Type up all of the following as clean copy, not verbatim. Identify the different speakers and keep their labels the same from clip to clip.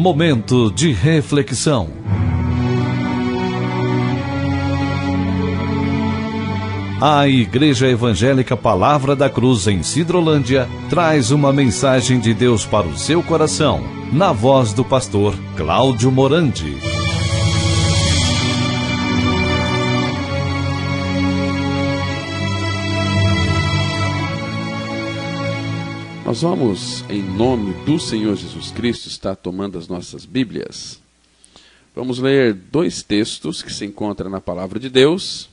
Speaker 1: Momento de reflexão. A Igreja Evangélica Palavra da Cruz em Sidrolândia traz uma mensagem de Deus para o seu coração, na voz do pastor Cláudio Morandi.
Speaker 2: Nós vamos, em nome do Senhor Jesus Cristo, estar tomando as nossas Bíblias. Vamos ler dois textos que se encontram na Palavra de Deus.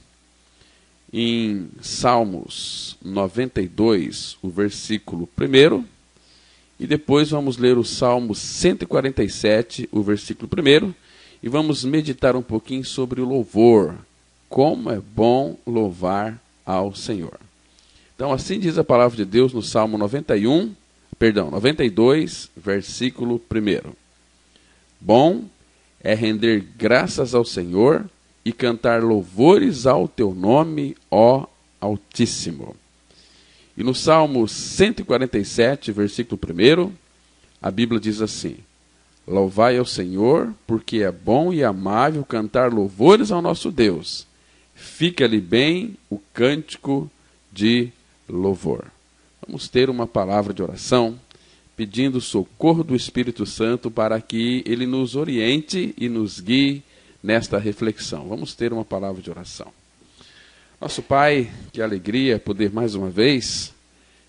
Speaker 2: Em Salmos 92, o versículo 1, e depois vamos ler o Salmo 147, o versículo 1, e vamos meditar um pouquinho sobre o louvor. Como é bom louvar ao Senhor. Então, assim diz a palavra de Deus no Salmo 92, versículo 1. Bom é render graças ao Senhor e cantar louvores ao teu nome, ó Altíssimo. E no Salmo 147, versículo 1, a Bíblia diz assim: Louvai ao Senhor, porque é bom e amável cantar louvores ao nosso Deus. Fica-lhe bem o cântico de louvor. Vamos ter uma palavra de oração, pedindo o socorro do Espírito Santo para que ele nos oriente e nos guie nesta reflexão. Vamos ter uma palavra de oração. Nosso Pai, que alegria poder mais uma vez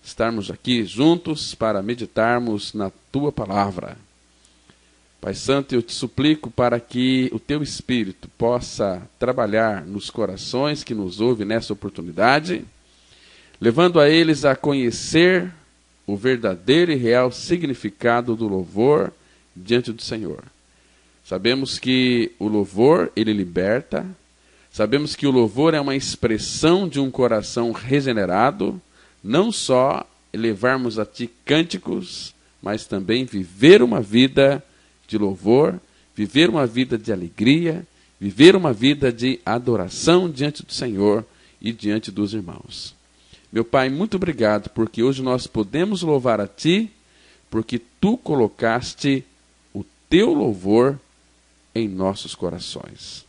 Speaker 2: estarmos aqui juntos para meditarmos na Tua palavra. Pai Santo, eu te suplico para que o Teu Espírito possa trabalhar nos corações que nos ouvem nessa oportunidade, levando a eles a conhecer o verdadeiro e real significado do louvor diante do Senhor. Sabemos que o louvor, ele liberta. Sabemos que o louvor é uma expressão de um coração regenerado, não só elevarmos a Ti cânticos, mas também viver uma vida de louvor, viver uma vida de alegria, viver uma vida de adoração diante do Senhor e diante dos irmãos. Meu Pai, muito obrigado, porque hoje nós podemos louvar a Ti, porque Tu colocaste o Teu louvor em nossos corações.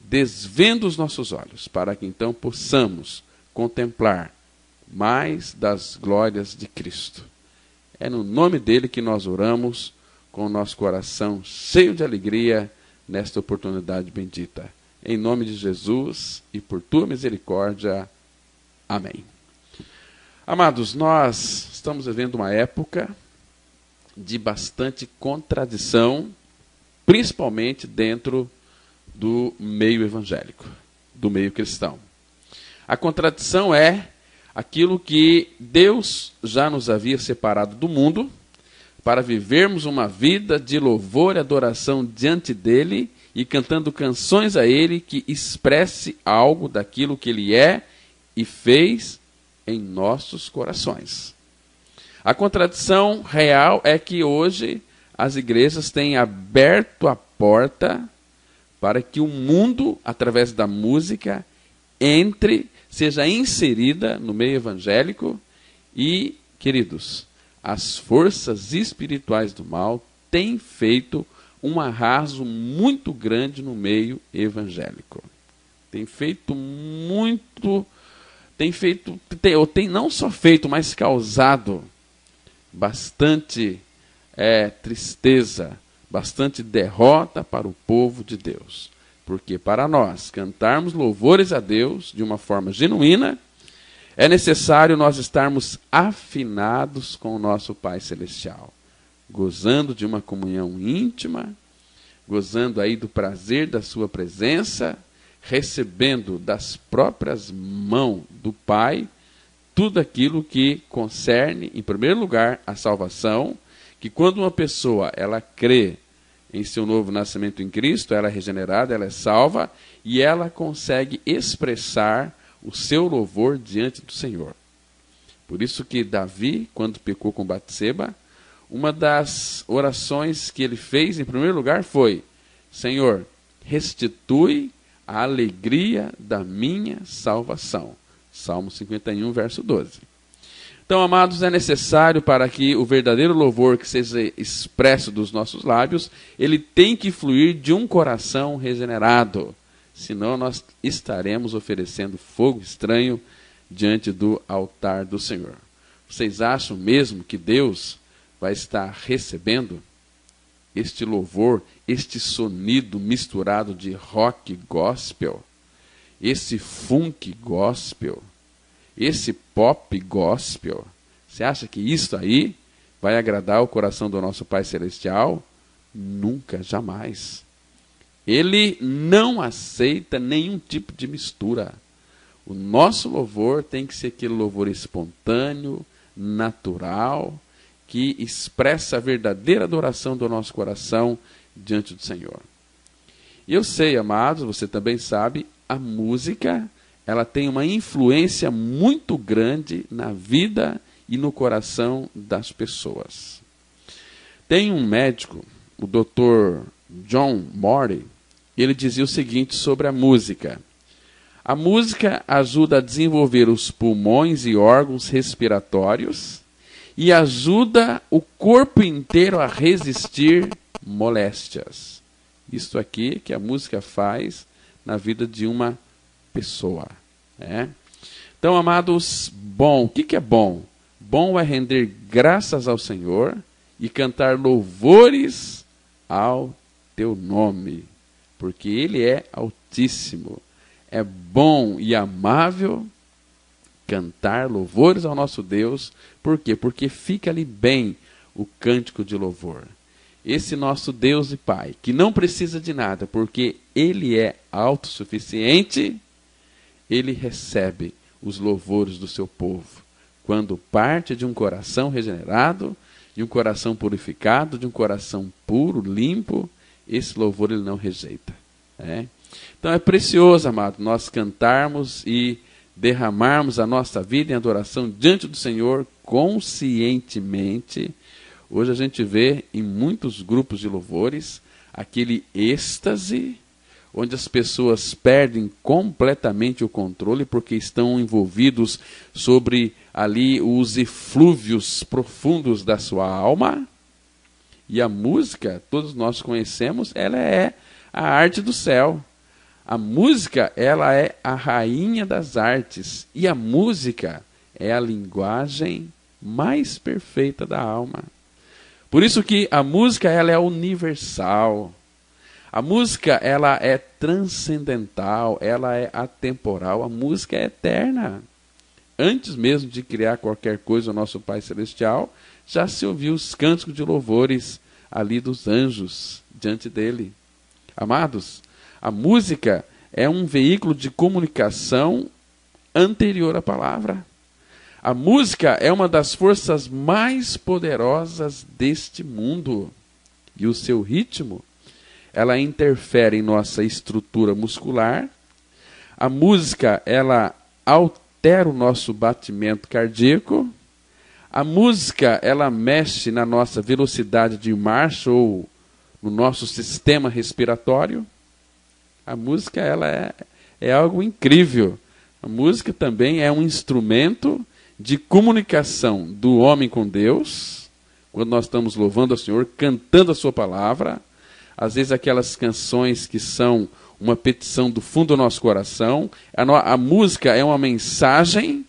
Speaker 2: Desvenda os nossos olhos, para que então possamos contemplar mais das glórias de Cristo. É no nome dEle que nós oramos, com o nosso coração cheio de alegria, nesta oportunidade bendita. Em nome de Jesus e por Tua misericórdia. Amém. Amados, nós estamos vivendo uma época de bastante contradição, principalmente dentro do meio evangélico, do meio cristão. A contradição é aquilo que Deus já nos havia separado do mundo para vivermos uma vida de louvor e adoração diante dEle e cantando canções a Ele que expresse algo daquilo que Ele é e fez em nossos corações. A contradição real é que hoje as igrejas têm aberto a porta para que o mundo, através da música, seja inserida no meio evangélico e, queridos, as forças espirituais do mal têm feito um arraso muito grande no meio evangélico. Não só feito, mas causado bastante tristeza, bastante derrota para o povo de Deus. Porque para nós cantarmos louvores a Deus de uma forma genuína, é necessário nós estarmos afinados com o nosso Pai Celestial, gozando de uma comunhão íntima, gozando aí do prazer da sua presença, recebendo das próprias mãos do Pai tudo aquilo que concerne, em primeiro lugar, a salvação, que quando uma pessoa ela crê em seu novo nascimento em Cristo, ela é regenerada, ela é salva, e ela consegue expressar o seu louvor diante do Senhor. Por isso que Davi, quando pecou com Batseba, uma das orações que ele fez, em primeiro lugar, foi: Senhor, restitui a alegria da minha salvação. Salmo 51, verso 12. Então, amados, é necessário para que o verdadeiro louvor que seja expresso dos nossos lábios, ele tem que fluir de um coração regenerado. Senão nós estaremos oferecendo fogo estranho diante do altar do Senhor. Vocês acham mesmo que Deus vai estar recebendo este louvor, este sonido misturado de rock gospel, esse funk gospel, esse pop gospel? Você acha que isso aí vai agradar o coração do nosso Pai Celestial? Nunca, jamais. Ele não aceita nenhum tipo de mistura. O nosso louvor tem que ser aquele louvor espontâneo, natural, que expressa a verdadeira adoração do nosso coração diante do Senhor. E eu sei, amados, você também sabe, a música, ela tem uma influência muito grande na vida e no coração das pessoas. Tem um médico, o Dr. John Morty, ele dizia o seguinte sobre a música: a música ajuda a desenvolver os pulmões e órgãos respiratórios e ajuda o corpo inteiro a resistir moléstias. Isso aqui que a música faz na vida de uma pessoa, né? Então, amados, bom, o que é bom? Bom é render graças ao Senhor e cantar louvores ao teu nome, porque Ele é altíssimo. É bom e amável cantar louvores ao nosso Deus. Por quê? Porque fica ali bem o cântico de louvor. Esse nosso Deus e Pai, que não precisa de nada, porque Ele é autossuficiente, Ele recebe os louvores do seu povo, quando parte de um coração regenerado, de um coração purificado, de um coração puro, limpo, esse louvor Ele não rejeita, né? Então é precioso, amado, nós cantarmos e derramarmos a nossa vida em adoração diante do Senhor conscientemente. Hoje a gente vê em muitos grupos de louvores aquele êxtase, onde as pessoas perdem completamente o controle porque estão envolvidos sobre ali os eflúvios profundos da sua alma. E a música, todos nós conhecemos, ela é a arte do céu. A música, ela é a rainha das artes. E a música é a linguagem mais perfeita da alma. Por isso que a música, ela é universal. A música, ela é transcendental, ela é atemporal, a música é eterna. Antes mesmo de criar qualquer coisa, o nosso Pai Celestial já se ouviu os cânticos de louvores ali dos anjos diante dele. Amados, a música é um veículo de comunicação anterior à palavra. A música é uma das forças mais poderosas deste mundo. E o seu ritmo, ela interfere em nossa estrutura muscular. A música, ela altera o nosso batimento cardíaco. A música, ela mexe na nossa velocidade de marcha ou no nosso sistema respiratório. A música, ela é algo incrível. A música também é um instrumento de comunicação do homem com Deus. Quando nós estamos louvando ao Senhor, cantando a sua palavra, às vezes aquelas canções que são uma petição do fundo do nosso coração, a música é uma mensagem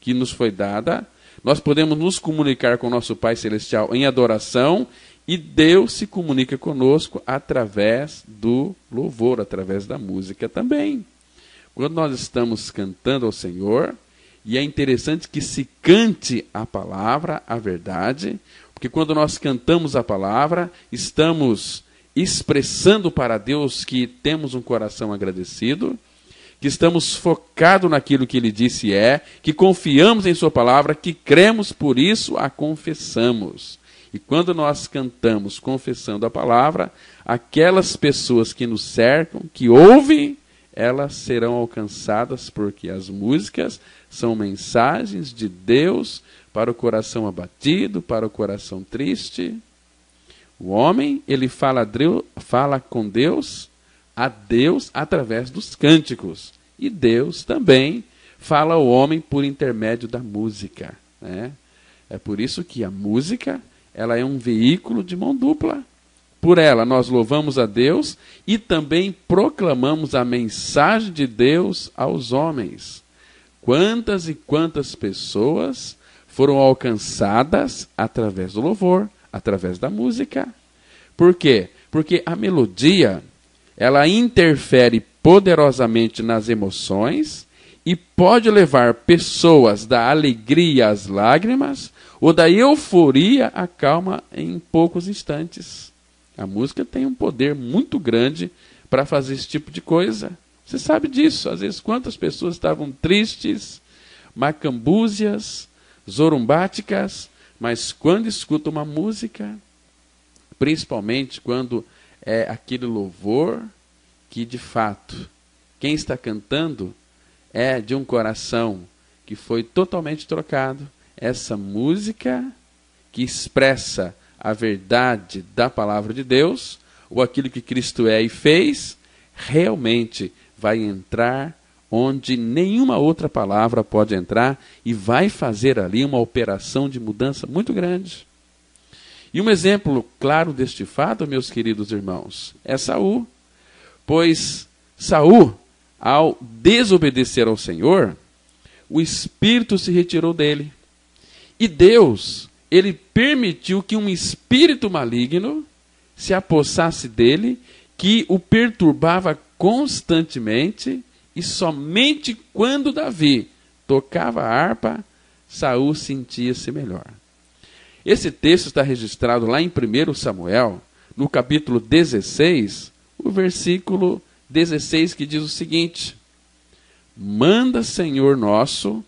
Speaker 2: que nos foi dada. Nós podemos nos comunicar com o nosso Pai Celestial em adoração, e Deus se comunica conosco através do louvor, através da música também. Quando nós estamos cantando ao Senhor, e é interessante que se cante a palavra, a verdade, porque quando nós cantamos a palavra, estamos expressando para Deus que temos um coração agradecido, que estamos focados naquilo que Ele disse que confiamos em Sua palavra, que cremos, por isso a confessamos. E quando nós cantamos confessando a palavra, aquelas pessoas que nos cercam, que ouvem, elas serão alcançadas, porque as músicas são mensagens de Deus para o coração abatido, para o coração triste. O homem, ele fala com Deus, a Deus através dos cânticos. E Deus também fala ao homem por intermédio da música, né? É por isso que a música, ela é um veículo de mão dupla. Por ela nós louvamos a Deus e também proclamamos a mensagem de Deus aos homens. Quantas e quantas pessoas foram alcançadas através do louvor, através da música. Por quê? Porque a melodia, ela interfere poderosamente nas emoções e pode levar pessoas da alegria às lágrimas ou da euforia à calma em poucos instantes. A música tem um poder muito grande para fazer esse tipo de coisa. Você sabe disso. Às vezes, quantas pessoas estavam tristes, macambúzias, zorumbáticas, mas quando escutam uma música, principalmente quando é aquele louvor que, de fato, quem está cantando é de um coração que foi totalmente trocado. Essa música que expressa a verdade da palavra de Deus, ou aquilo que Cristo é e fez, realmente vai entrar onde nenhuma outra palavra pode entrar e vai fazer ali uma operação de mudança muito grande. E um exemplo claro deste fato, meus queridos irmãos, é Saul. Pois Saul, ao desobedecer ao Senhor, o Espírito se retirou dele. E Deus, ele permitiu que um espírito maligno se apossasse dele, que o perturbava constantemente, e somente quando Davi tocava a harpa, Saul sentia-se melhor. Esse texto está registrado lá em 1 Samuel, no capítulo 16, o versículo 16, que diz o seguinte: Manda, Senhor nosso,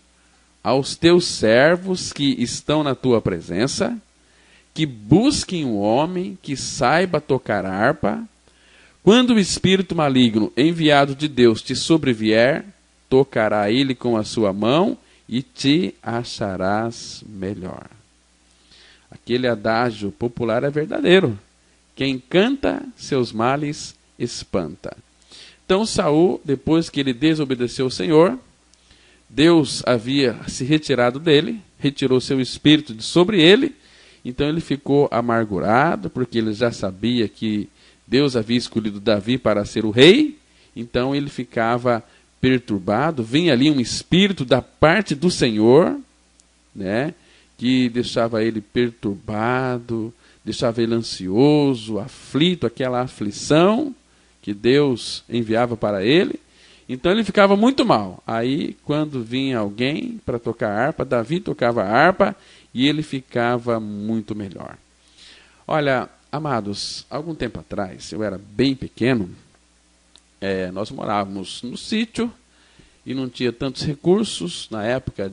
Speaker 2: aos teus servos que estão na tua presença, que busquem um homem que saiba tocar harpa. Quando o espírito maligno enviado de Deus te sobrevier, tocará ele com a sua mão e te acharás melhor. Aquele adágio popular é verdadeiro. Quem canta, seus males espanta. Então Saul, depois que ele desobedeceu ao Senhor, Deus havia se retirado dele, retirou seu espírito de sobre ele, então ele ficou amargurado, porque ele já sabia que Deus havia escolhido Davi para ser o rei, então ele ficava perturbado, vinha ali um espírito da parte do Senhor, né, que deixava ele perturbado, deixava ele ansioso, aflito, aquela aflição que Deus enviava para ele. Então ele ficava muito mal. Aí, quando vinha alguém para tocar harpa, Davi tocava a harpa e ele ficava muito melhor. Olha, amados, algum tempo atrás, eu era bem pequeno, nós morávamos no sítio e não tinha tantos recursos. Na época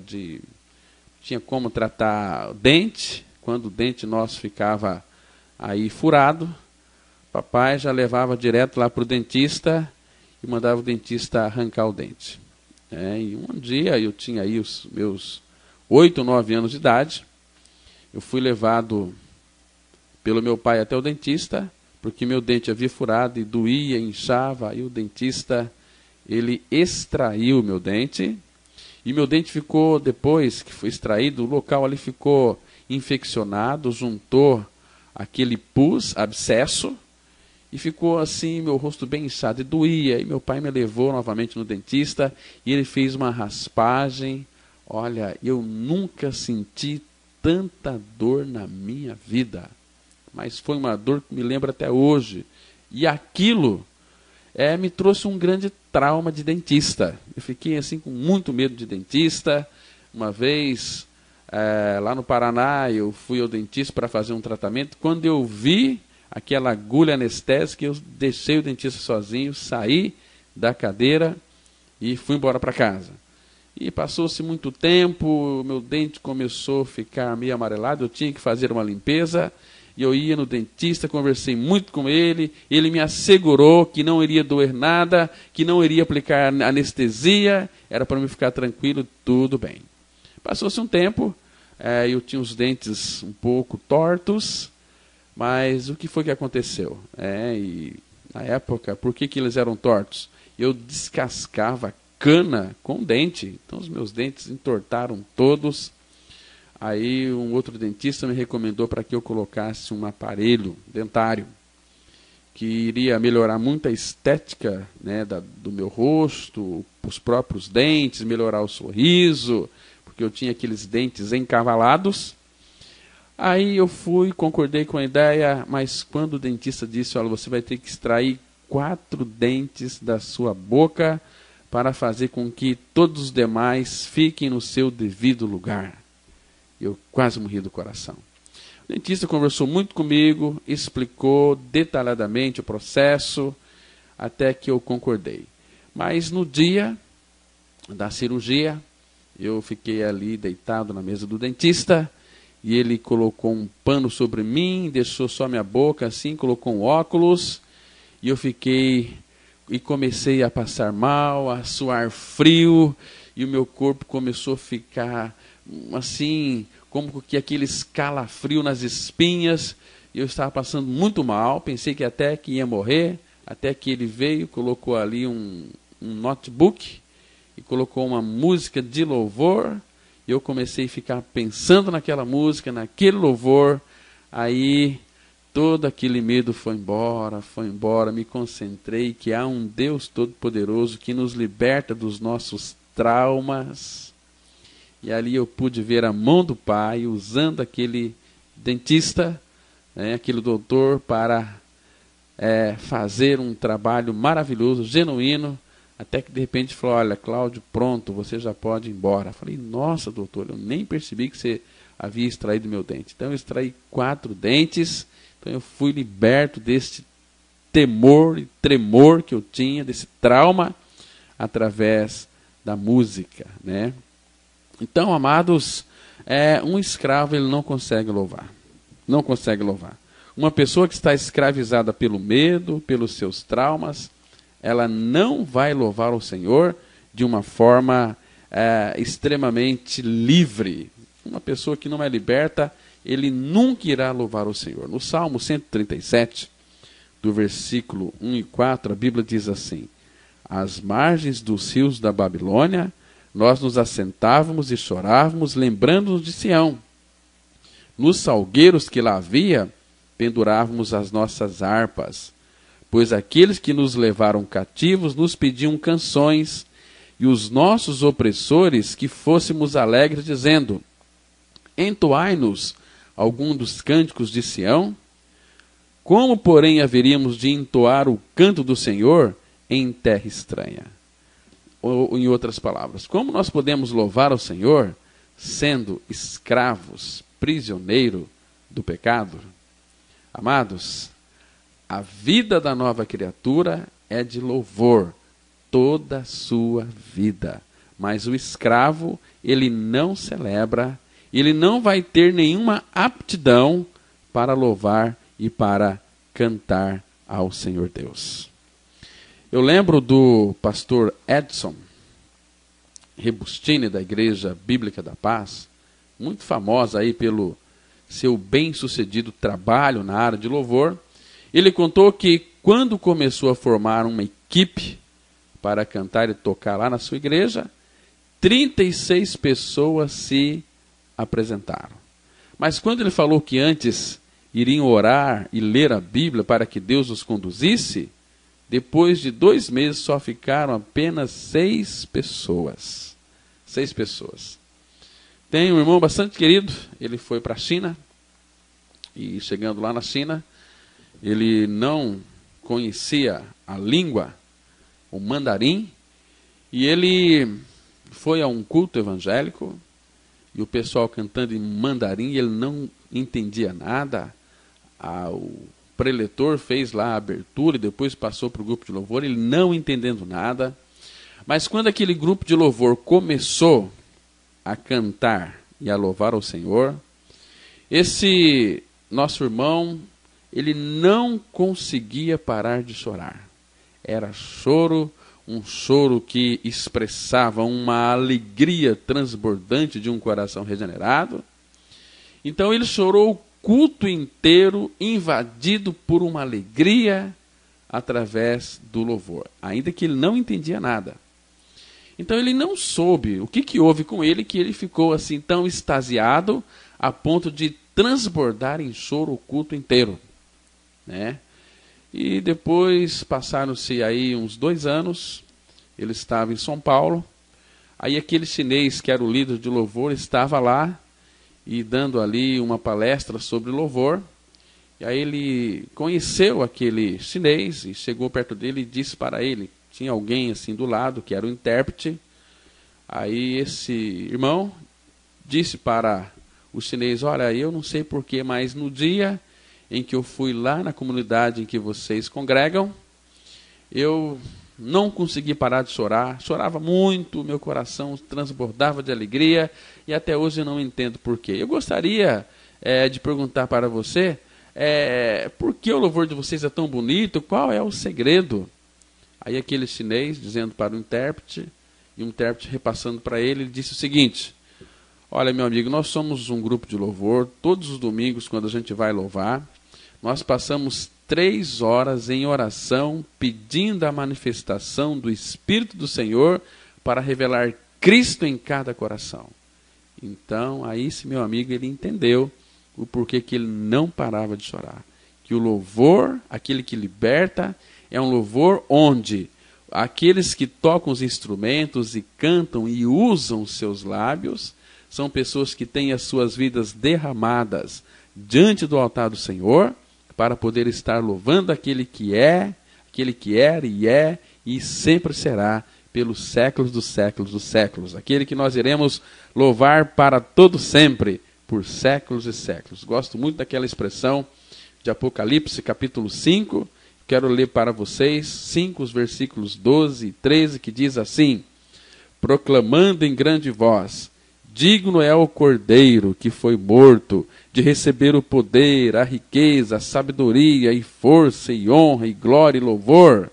Speaker 2: tinha como tratar o dente. Quando o dente nosso ficava aí furado, papai já levava direto lá para o dentista e mandava o dentista arrancar o dente. E um dia, eu tinha aí os meus 8 ou 9 anos de idade, eu fui levado pelo meu pai até o dentista, porque meu dente havia furado e doía, inchava, aí o dentista, ele extraiu o meu dente, e meu dente ficou, depois que foi extraído, o local ali ficou infeccionado, juntou aquele pus, abscesso, e ficou assim, meu rosto bem inchado, e doía. E meu pai me levou novamente no dentista, e ele fez uma raspagem. Olha, eu nunca senti tanta dor na minha vida, mas foi uma dor que me lembra até hoje. E aquilo me trouxe um grande trauma de dentista. Eu fiquei assim com muito medo de dentista. Uma vez, lá no Paraná, eu fui ao dentista para fazer um tratamento. Quando eu vi aquela agulha anestésica, eu deixei o dentista sozinho, saí da cadeira e fui embora para casa. E passou-se muito tempo, meu dente começou a ficar meio amarelado, eu tinha que fazer uma limpeza, e eu ia no dentista, conversei muito com ele, ele me assegurou que não iria doer nada, que não iria aplicar anestesia, era para me ficar tranquilo, tudo bem. Passou-se um tempo, eu tinha os dentes um pouco tortos, mas o que foi que aconteceu? E na época, por que eles eram tortos? Eu descascava cana com dente, então os meus dentes entortaram todos. Aí um outro dentista me recomendou para que eu colocasse um aparelho dentário, que iria melhorar muito a estética, né, do meu rosto, os próprios dentes, melhorar o sorriso, porque eu tinha aqueles dentes encavalados. Aí eu fui, concordei com a ideia, mas quando o dentista disse, olha, você vai ter que extrair 4 dentes da sua boca para fazer com que todos os demais fiquem no seu devido lugar. Eu quase morri do coração. O dentista conversou muito comigo, explicou detalhadamente o processo, até que eu concordei. Mas no dia da cirurgia, eu fiquei ali deitado na mesa do dentista, e ele colocou um pano sobre mim, deixou só minha boca assim, colocou um óculos, e eu fiquei, e comecei a passar mal, a suar frio, e o meu corpo começou a ficar assim, como que aquele calafrio nas espinhas. Eu estava passando muito mal, pensei que até que ia morrer, até que ele veio, colocou ali um notebook e colocou uma música de louvor, e eu comecei a ficar pensando naquela música, naquele louvor. Aí todo aquele medo foi embora, me concentrei que há um Deus Todo-Poderoso que nos liberta dos nossos traumas. E ali eu pude ver a mão do Pai usando aquele dentista, né, aquele doutor, para fazer um trabalho maravilhoso, genuíno, até que de repente falou, olha, Cláudio, pronto, você já pode ir embora. Eu falei, nossa, doutor, eu nem percebi que você havia extraído meu dente. Então eu extraí 4 dentes, então eu fui liberto deste temor e tremor que eu tinha, desse trauma, através da música, né? Então, amados, um escravo ele não consegue louvar. Não consegue louvar. Uma pessoa que está escravizada pelo medo, pelos seus traumas, ela não vai louvar o Senhor de uma forma extremamente livre. Uma pessoa que não é liberta, ele nunca irá louvar o Senhor. No Salmo 137, do versículo 1 e 4, a Bíblia diz assim: às margens dos rios da Babilônia, nós nos assentávamos e chorávamos, lembrando-nos de Sião. Nos salgueiros que lá havia, pendurávamos as nossas harpas, pois aqueles que nos levaram cativos nos pediam canções, e os nossos opressores que fôssemos alegres, dizendo, entoai-nos algum dos cânticos de Sião. Como, porém, haveríamos de entoar o canto do Senhor em terra estranha? Ou, em outras palavras, como nós podemos louvar ao Senhor sendo escravos, prisioneiro do pecado? Amados, a vida da nova criatura é de louvor, toda a sua vida. Mas o escravo, ele não celebra, ele não vai ter nenhuma aptidão para louvar e para cantar ao Senhor Deus. Eu lembro do pastor Edson Rebustini, da Igreja Bíblica da Paz, muito famosa aí pelo seu bem-sucedido trabalho na área de louvor. Ele contou que quando começou a formar uma equipe para cantar e tocar lá na sua igreja, 36 pessoas se apresentaram. Mas quando ele falou que antes iriam orar e ler a Bíblia para que Deus os conduzisse, depois de 2 meses só ficaram apenas 6 pessoas. 6 pessoas. Tem um irmão bastante querido, ele foi para a China, e chegando lá na China, ele não conhecia a língua, o mandarim, e ele foi a um culto evangélico, e o pessoal cantando em mandarim, ele não entendia nada. O preletor fez lá a abertura e depois passou para o grupo de louvor, ele não entendendo nada. Mas quando aquele grupo de louvor começou a cantar e a louvar ao Senhor, esse nosso irmão, ele não conseguia parar de chorar. Era choro, um choro que expressava uma alegria transbordante de um coração regenerado. Então ele chorou o culto inteiro, invadido por uma alegria através do louvor, ainda que ele não entendia nada. Então ele não soube o que houve com ele, que ele ficou assim tão extasiado a ponto de transbordar em choro o culto inteiro, né? E depois passaram-se aí uns 2 anos, ele estava em São Paulo, aí aquele chinês que era o líder de louvor estava lá e dando ali uma palestra sobre louvor. E aí ele conheceu aquele chinês e chegou perto dele e disse para ele, tinha alguém assim do lado que era o intérprete. Aí esse irmão disse para o chinês, olha, eu não sei porquê, mas no dia em que eu fui lá na comunidade em que vocês congregam, eu não consegui parar de chorar, chorava muito, meu coração transbordava de alegria, e até hoje eu não entendo porquê. Eu gostaria de perguntar para você, por que o louvor de vocês é tão bonito? Qual é o segredo? Aí aquele chinês, dizendo para o intérprete, e o intérprete repassando para ele, ele disse o seguinte, olha meu amigo, nós somos um grupo de louvor, todos os domingos quando a gente vai louvar, nós passamos 3 horas em oração, pedindo a manifestação do Espírito do Senhor para revelar Cristo em cada coração. Então, aí esse meu amigo, ele entendeu o porquê que ele não parava de chorar. Que o louvor, aquele que liberta, é um louvor onde aqueles que tocam os instrumentos e cantam e usam os seus lábios, são pessoas que têm as suas vidas derramadas diante do altar do Senhor, para poder estar louvando aquele que era e é e sempre será pelos séculos dos séculos dos séculos. Aquele que nós iremos louvar para todo sempre, por séculos e séculos. Gosto muito daquela expressão de Apocalipse, capítulo 5. Quero ler para vocês 5, os versículos 12 e 13, que diz assim, proclamando em grande voz, digno é o Cordeiro que foi morto, de receber o poder, a riqueza, a sabedoria, e força, e honra, e glória, e louvor.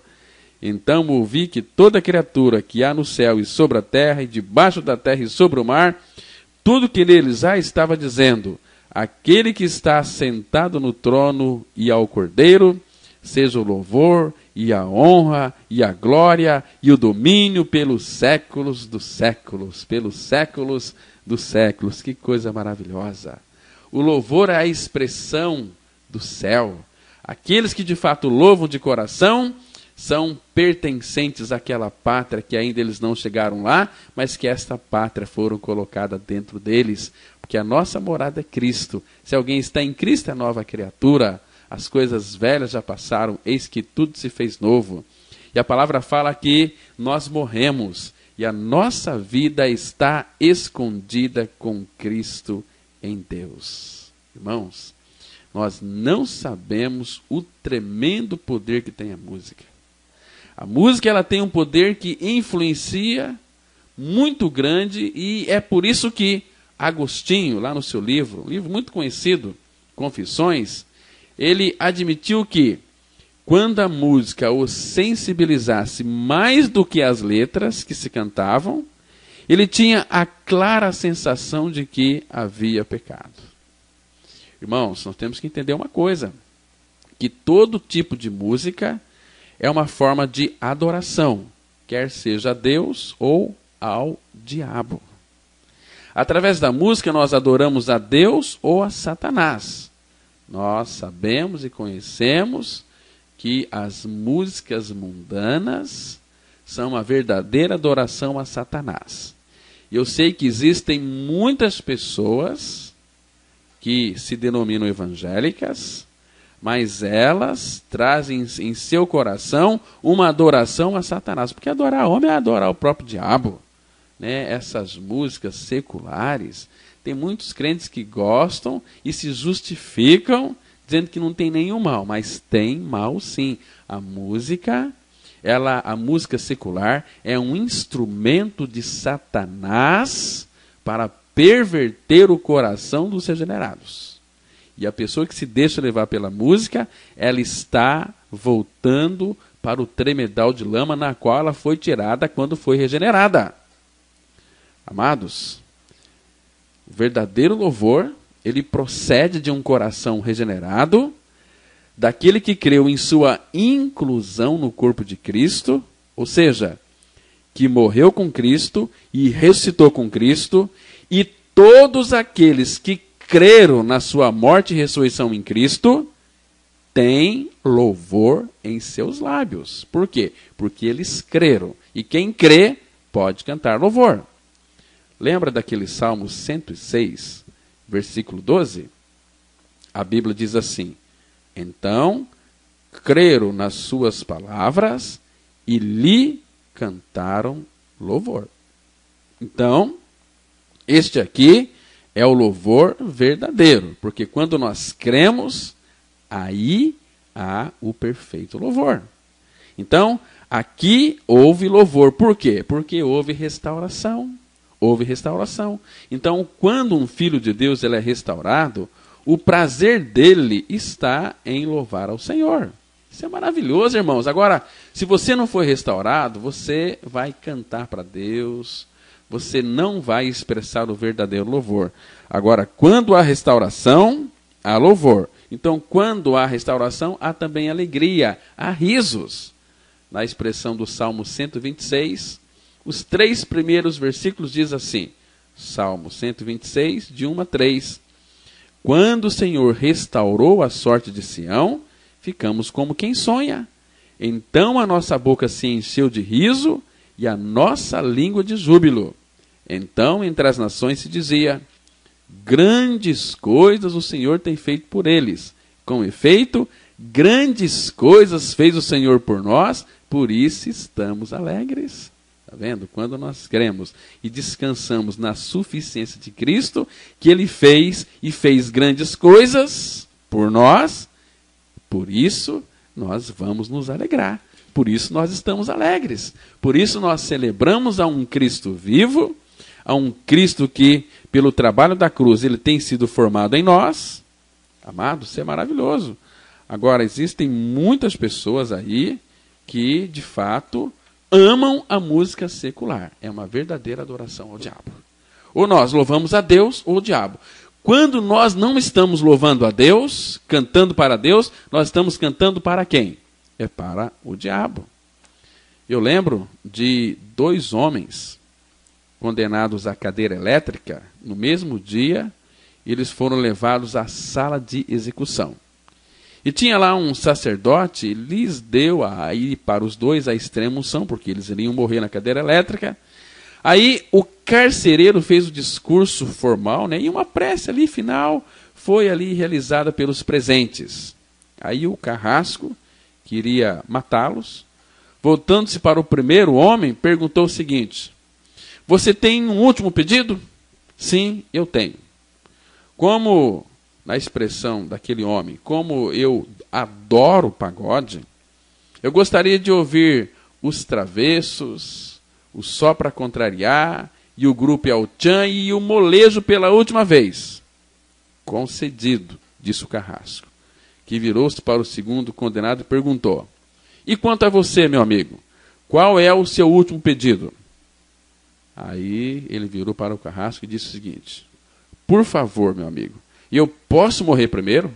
Speaker 2: Então ouvi que toda criatura que há no céu e sobre a terra, e debaixo da terra e sobre o mar, tudo que neles há estava dizendo, aquele que está sentado no trono e ao Cordeiro, seja o louvor, e a honra, e a glória, e o domínio pelos séculos dos séculos, pelos séculos dos séculos. Que coisa maravilhosa! O louvor é a expressão do céu. Aqueles que de fato louvam de coração são pertencentes àquela pátria que ainda eles não chegaram lá, mas que esta pátria foram colocada dentro deles, porque a nossa morada é Cristo. Se alguém está em Cristo, é nova criatura. As coisas velhas já passaram, eis que tudo se fez novo. E a palavra fala que nós morremos e a nossa vida está escondida com Cristo em Deus. Irmãos, nós não sabemos o tremendo poder que tem a música. A música, ela tem um poder que influencia muito grande, e é por isso que Agostinho, lá no seu livro, um livro muito conhecido, Confissões, ele admitiu que quando a música o sensibilizasse mais do que as letras que se cantavam, ele tinha a clara sensação de que havia pecado. Irmãos, nós temos que entender uma coisa, que todo tipo de música é uma forma de adoração, quer seja a Deus ou ao diabo. Através da música nós adoramos a Deus ou a Satanás. Nós sabemos e conhecemos que as músicas mundanas são uma verdadeira adoração a Satanás. E eu sei que existem muitas pessoas que se denominam evangélicas, mas elas trazem em seu coração uma adoração a Satanás. Porque adorar homem é adorar o próprio diabo, né? Essas músicas seculares, tem muitos crentes que gostam e se justificam dizendo que não tem nenhum mal, mas tem mal sim. A música secular é um instrumento de Satanás para perverter o coração dos regenerados. E a pessoa que se deixa levar pela música, ela está voltando para o tremedal de lama na qual ela foi tirada quando foi regenerada. Amados, o verdadeiro louvor, ele procede de um coração regenerado, daquele que creu em sua inclusão no corpo de Cristo, ou seja, que morreu com Cristo e ressuscitou com Cristo, e todos aqueles que creram na sua morte e ressurreição em Cristo têm louvor em seus lábios. Por quê? Porque eles creram. E quem crê pode cantar louvor. Lembra daquele Salmo 106, versículo 12? A Bíblia diz assim: então creram nas suas palavras e lhe cantaram louvor. Então, este aqui é o louvor verdadeiro, porque quando nós cremos, aí há o perfeito louvor. Então, aqui houve louvor. Por quê? Porque houve restauração. Houve restauração. Então, quando um filho de Deus ele é restaurado, o prazer dele está em louvar ao Senhor. Isso é maravilhoso, irmãos. Agora, se você não foi restaurado, você vai cantar para Deus, você não vai expressar o verdadeiro louvor. Agora, quando há restauração, há louvor. Então, quando há restauração, há também alegria, há risos. Na expressão do Salmo 126, os 3 primeiros versículos diz assim, Salmo 126, de 1 a 3. Quando o Senhor restaurou a sorte de Sião, ficamos como quem sonha. Então a nossa boca se encheu de riso e a nossa língua de júbilo. Então entre as nações se dizia, grandes coisas o Senhor tem feito por eles. Com efeito, grandes coisas fez o Senhor por nós, por isso estamos alegres. Está vendo? Quando nós cremos e descansamos na suficiência de Cristo, que Ele fez e fez grandes coisas por nós, por isso nós vamos nos alegrar. Por isso nós estamos alegres. Por isso nós celebramos a um Cristo vivo, a um Cristo que, pelo trabalho da cruz, Ele tem sido formado em nós. Amados, isso é maravilhoso. Agora, existem muitas pessoas aí que, de fato, amam a música secular. É uma verdadeira adoração ao diabo. Ou nós louvamos a Deus ou o diabo. Quando nós não estamos louvando a Deus, cantando para Deus, nós estamos cantando para quem? É para o diabo. Eu lembro de 2 homens condenados à cadeira elétrica. No mesmo dia, eles foram levados à sala de execução. E tinha lá um sacerdote, lhes deu aí para os 2 a extrema unção, porque eles iriam morrer na cadeira elétrica. Aí o carcereiro fez o discurso formal, né, e uma prece ali final foi ali realizada pelos presentes. Aí o carrasco queria matá-los. Voltando-se para o primeiro homem, perguntou o seguinte: você tem um último pedido? Sim, eu tenho. Como, na expressão daquele homem, como eu adoro pagode, eu gostaria de ouvir os Travessos, o Só Pra Contrariar, e o grupo El-Chan e o Molejo pela última vez. Concedido, disse o carrasco, que virou-se para o segundo condenado e perguntou: e quanto a você, meu amigo, qual é o seu último pedido? Aí ele virou para o carrasco e disse o seguinte: por favor, meu amigo, eu posso morrer primeiro?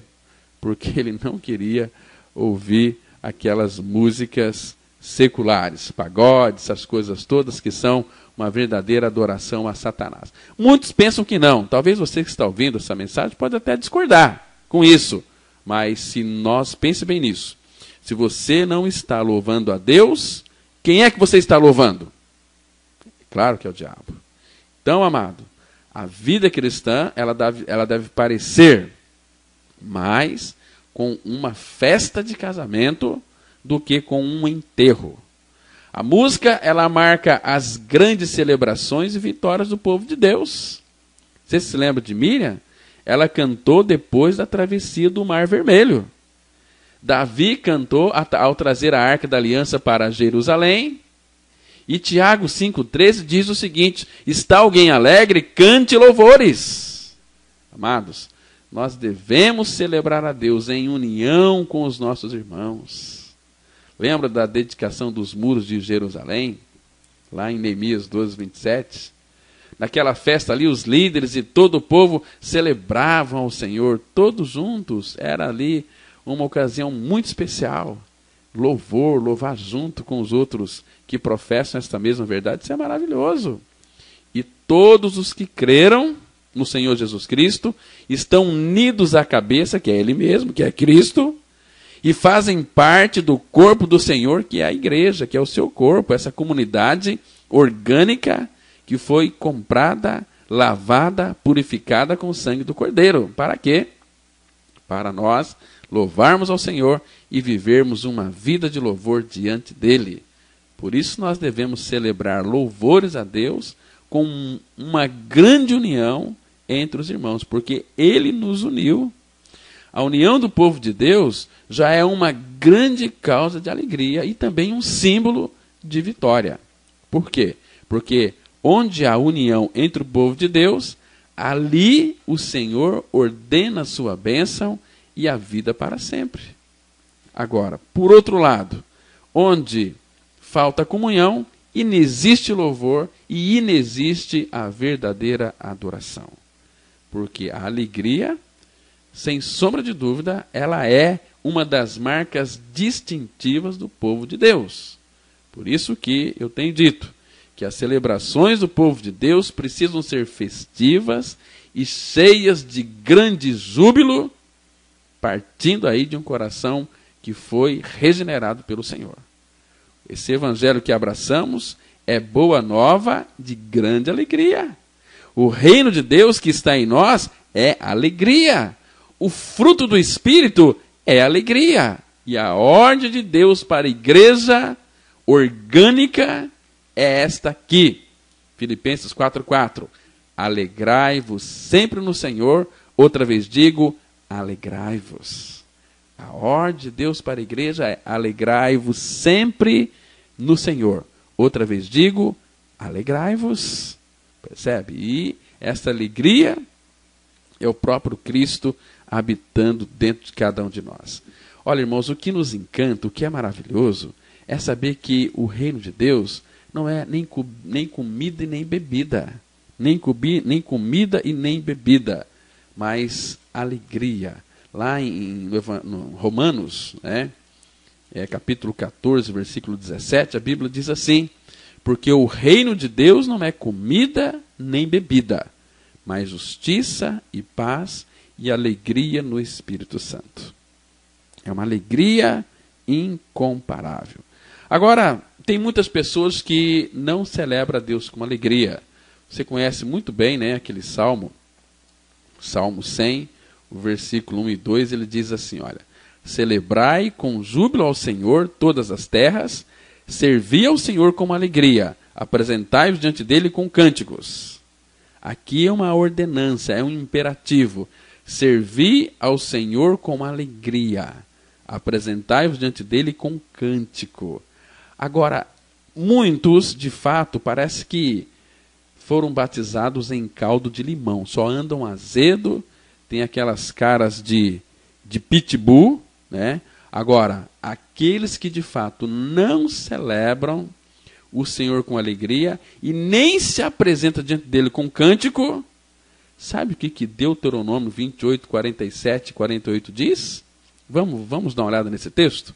Speaker 2: Porque ele não queria ouvir aquelas músicas seculares, pagodes, essas coisas todas que são uma verdadeira adoração a Satanás. Muitos pensam que não. Talvez você que está ouvindo essa mensagem pode até discordar com isso. Mas se nós, pense bem nisso. Se você não está louvando a Deus, quem é que você está louvando? Claro que é o diabo. Então, amado, a vida cristã, ela deve parecer mais com uma festa de casamento do que com um enterro. A música, ela marca as grandes celebrações e vitórias do povo de Deus. Você se lembra de Miriam? Ela cantou depois da travessia do Mar Vermelho. Davi cantou ao trazer a Arca da Aliança para Jerusalém. E Tiago 5,13 diz o seguinte: está alguém alegre? Cante louvores. Amados, nós devemos celebrar a Deus em união com os nossos irmãos. Lembra da dedicação dos muros de Jerusalém? Lá em Neemias 12:27. Naquela festa ali, os líderes e todo o povo celebravam ao Senhor, todos juntos. Era ali uma ocasião muito especial. louvor, louvar junto com os outros que professam esta mesma verdade, isso é maravilhoso. E todos os que creram no Senhor Jesus Cristo estão unidos à cabeça, que é Ele mesmo, que é Cristo, e fazem parte do corpo do Senhor, que é a igreja, que é o seu corpo, essa comunidade orgânica que foi comprada, lavada, purificada com o sangue do Cordeiro. Para quê? Para nós louvarmos ao Senhor e vivermos uma vida de louvor diante dEle. Por isso nós devemos celebrar louvores a Deus com uma grande união entre os irmãos, porque Ele nos uniu. A união do povo de Deus já é uma grande causa de alegria e também um símbolo de vitória. Por quê? Porque onde há união entre o povo de Deus, ali o Senhor ordena a sua bênção e a vida para sempre. Agora, por outro lado, onde falta comunhão, inexiste louvor e inexiste a verdadeira adoração. Porque a alegria, sem sombra de dúvida, ela é uma das marcas distintivas do povo de Deus. Por isso que eu tenho dito que as celebrações do povo de Deus precisam ser festivas e cheias de grande júbilo, partindo aí de um coração que foi regenerado pelo Senhor. Esse evangelho que abraçamos é boa nova de grande alegria. O reino de Deus que está em nós é alegria. O fruto do Espírito é alegria. E a ordem de Deus para a igreja orgânica é esta aqui. Filipenses 4:4. Alegrai-vos sempre no Senhor. Outra vez digo, alegrai-vos. A ordem de Deus para a igreja é alegrai-vos sempre no Senhor. Outra vez digo, alegrai-vos. Percebe? E essa alegria é o próprio Cristo habitando dentro de cada um de nós. Olha, irmãos, o que nos encanta, o que é maravilhoso, é saber que o reino de Deus não é nem comida e nem bebida. Nem comida e nem bebida, mas alegria. Lá no Romanos, capítulo 14, versículo 17, a Bíblia diz assim: porque o reino de Deus não é comida nem bebida, mas justiça e paz e alegria no Espírito Santo. É uma alegria incomparável. Agora, tem muitas pessoas que não celebram a Deus com alegria. Você conhece muito bem, aquele Salmo 100, o versículo 1 e 2, ele diz assim, olha: celebrai com júbilo ao Senhor todas as terras, servi ao Senhor com alegria, apresentai-vos diante dele com cânticos. Aqui é uma ordenança, é um imperativo. Servi ao Senhor com alegria, apresentai-vos diante dele com cântico. Agora, muitos, de fato, parece que foram batizados em caldo de limão, só andam azedo, tem aquelas caras de pitbull, Agora, aqueles que de fato não celebram o Senhor com alegria e nem se apresentam diante dele com cântico, sabe o que Deuteronômio 28, 47 e 48 diz? Vamos dar uma olhada nesse texto?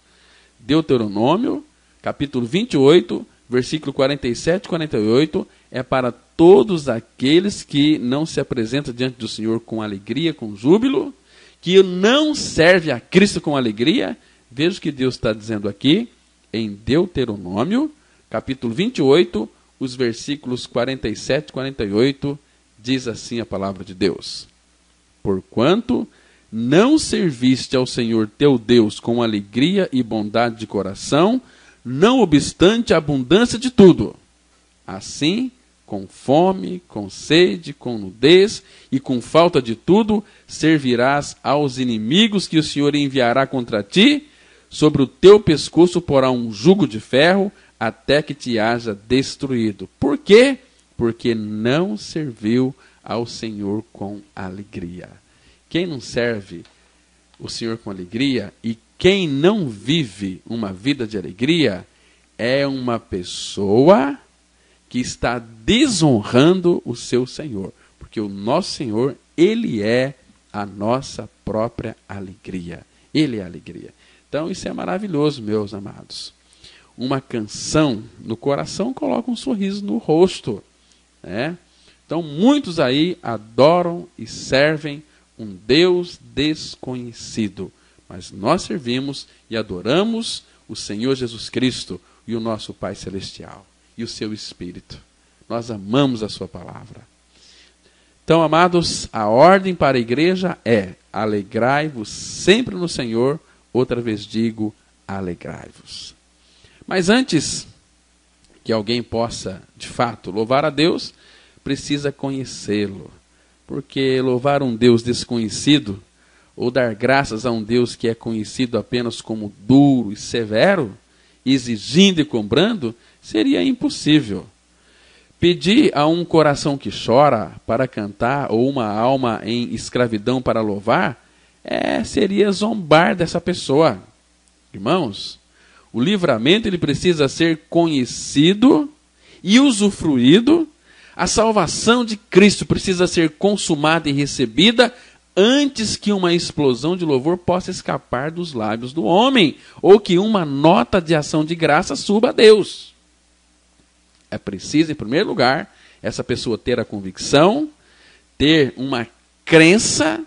Speaker 2: Deuteronômio, capítulo 28, versículo 47 e 48, é para todos aqueles que não se apresentam diante do Senhor com alegria, com júbilo, que não serve a Cristo com alegria. Veja o que Deus está dizendo aqui, em Deuteronômio, capítulo 28, os versículos 47 e 48, diz assim a palavra de Deus: porquanto não serviste ao Senhor teu Deus com alegria e bondade de coração, não obstante a abundância de tudo. Assim, com fome, com sede, com nudez e com falta de tudo, servirás aos inimigos que o Senhor enviará contra ti, sobre o teu pescoço porá um jugo de ferro, até que te haja destruído. Por quê? Porque não serviu ao Senhor com alegria. Quem não serve o Senhor com alegria e quem não vive uma vida de alegria é uma pessoa que está desonrando o seu Senhor. Porque o nosso Senhor, Ele é a nossa própria alegria. Ele é a alegria. Então isso é maravilhoso, meus amados. Uma canção no coração coloca um sorriso no rosto, né? Então muitos aí adoram e servem um Deus desconhecido, mas nós servimos e adoramos o Senhor Jesus Cristo e o nosso Pai Celestial e o seu Espírito. Nós amamos a sua palavra. Então, amados, a ordem para a igreja é: alegrai-vos sempre no Senhor. Outra vez digo, alegrai-vos. Mas antes que alguém possa, de fato, louvar a Deus, precisa conhecê-lo. Porque louvar um Deus desconhecido, ou dar graças a um Deus que é conhecido apenas como duro e severo, exigindo e cobrando, seria impossível. Pedir a um coração que chora para cantar, ou uma alma em escravidão para louvar, seria zombar dessa pessoa. Irmãos, o livramento ele precisa ser conhecido e usufruído. A salvação de Cristo precisa ser consumada e recebida antes que uma explosão de louvor possa escapar dos lábios do homem, ou que uma nota de ação de graça suba a Deus. É preciso, em primeiro lugar, essa pessoa ter a convicção, ter uma crença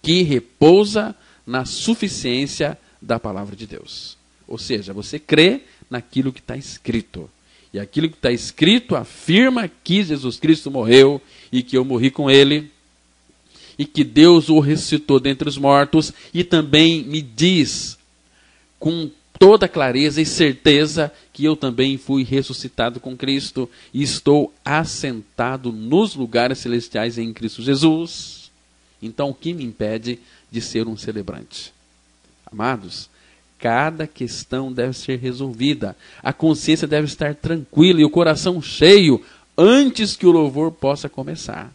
Speaker 2: que repousa na suficiência da palavra de Deus. Ou seja, você crê naquilo que está escrito. E aquilo que está escrito afirma que Jesus Cristo morreu e que eu morri com ele, e que Deus o ressuscitou dentre os mortos, e também me diz com toda clareza e certeza que eu também fui ressuscitado com Cristo e estou assentado nos lugares celestiais em Cristo Jesus. Então, o que me impede de ser um celebrante? Amados, cada questão deve ser resolvida, a consciência deve estar tranquila e o coração cheio antes que o louvor possa começar.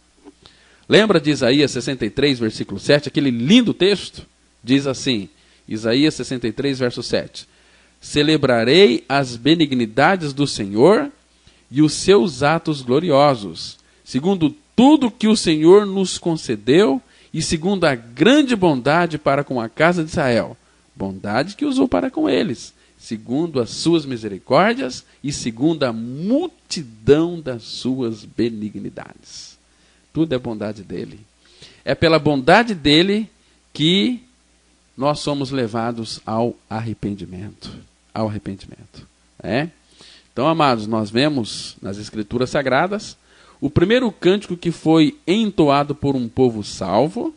Speaker 2: Lembra de Isaías 63, versículo 7, aquele lindo texto? Diz assim, Isaías 63, verso 7. Celebrarei as benignidades do Senhor e os seus atos gloriosos, segundo tudo que o Senhor nos concedeu e segundo a grande bondade para com a casa de Israel, bondade que usou para com eles, segundo as suas misericórdias e segundo a multidão das suas benignidades. Tudo é bondade dele. É pela bondade dele que nós somos levados ao arrependimento. Ao arrependimento. Então, amados, nós vemos nas Escrituras Sagradas o primeiro cântico que foi entoado por um povo salvo,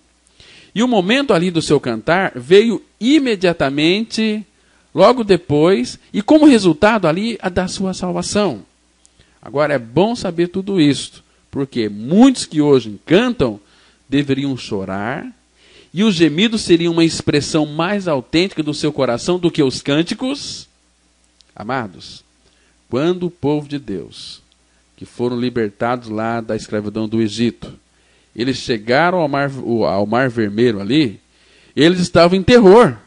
Speaker 2: e o momento ali do seu cantar veio imediatamente, logo depois, e como resultado ali a da sua salvação. Agora é bom saber tudo isso, porque muitos que hoje cantam deveriam chorar, e os gemidos seriam uma expressão mais autêntica do seu coração do que os cânticos. Amados, quando o povo de Deus, que foram libertados lá da escravidão do Egito, eles chegaram ao Mar Vermelho ali, eles estavam em terror.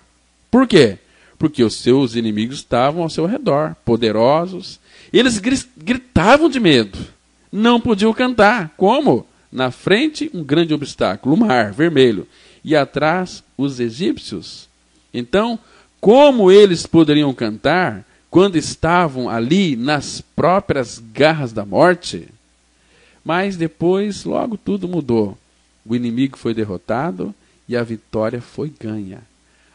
Speaker 2: Por quê? Porque os seus inimigos estavam ao seu redor, poderosos. Eles gritavam de medo. Não podiam cantar. Como? Na frente, um grande obstáculo, o Mar Vermelho. E atrás, os egípcios. Então, como eles poderiam cantar quando estavam ali nas próprias garras da morte? Mas depois, logo tudo mudou. O inimigo foi derrotado e a vitória foi ganha.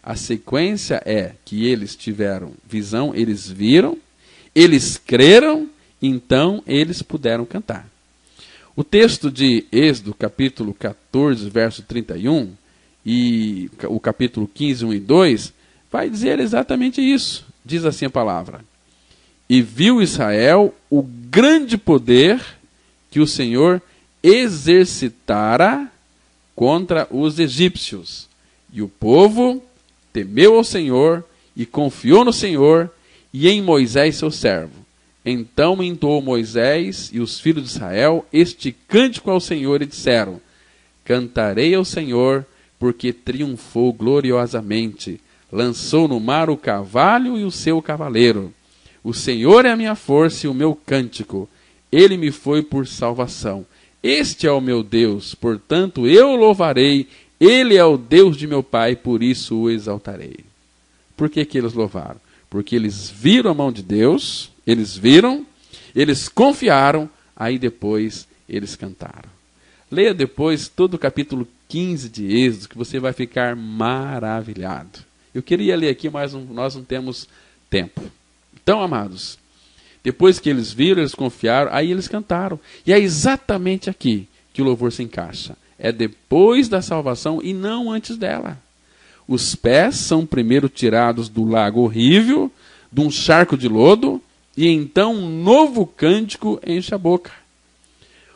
Speaker 2: A sequência é que eles tiveram visão, eles viram, eles creram, então eles puderam cantar. O texto de Êxodo, capítulo 14, verso 31, e o capítulo 15, 1 e 2, vai dizer exatamente isso. Diz assim a palavra: E viu Israel o grande poder que o Senhor exercitara contra os egípcios. E o povo temeu ao Senhor e confiou no Senhor e em Moisés seu servo. Então entoou Moisés e os filhos de Israel este cântico ao Senhor e disseram: Cantarei ao Senhor, porque triunfou gloriosamente. Lançou no mar o cavalo e o seu cavaleiro. O Senhor é a minha força e o meu cântico. Ele me foi por salvação. Este é o meu Deus, portanto eu o louvarei. Ele é o Deus de meu pai, por isso o exaltarei. por que que eles louvaram? Porque eles viram a mão de Deus, eles viram, eles confiaram, aí depois eles cantaram. Leia depois todo o capítulo 15 de Êxodo, que você vai ficar maravilhado. Eu queria ler aqui, mas nós não temos tempo. Então, amados, depois que eles viram, eles confiaram, aí eles cantaram. E é exatamente aqui que o louvor se encaixa. É depois da salvação e não antes dela. Os pés são primeiro tirados do lago horrível, de um charco de lodo, e então um novo cântico enche a boca.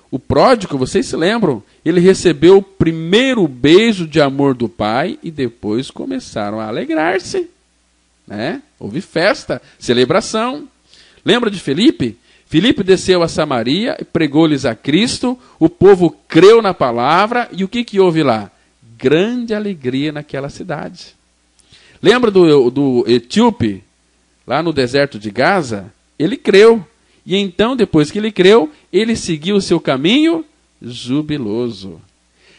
Speaker 2: O pródigo, vocês se lembram, ele recebeu o primeiro beijo de amor do pai e depois começaram a alegrar-se. Né? Houve festa, celebração. Lembra de Filipe? Filipe desceu a Samaria e pregou-lhes a Cristo, o povo creu na palavra, e o que houve lá? Grande alegria naquela cidade. Lembra do etíope, lá no deserto de Gaza? Ele creu. E então, depois que ele creu, ele seguiu o seu caminho jubiloso.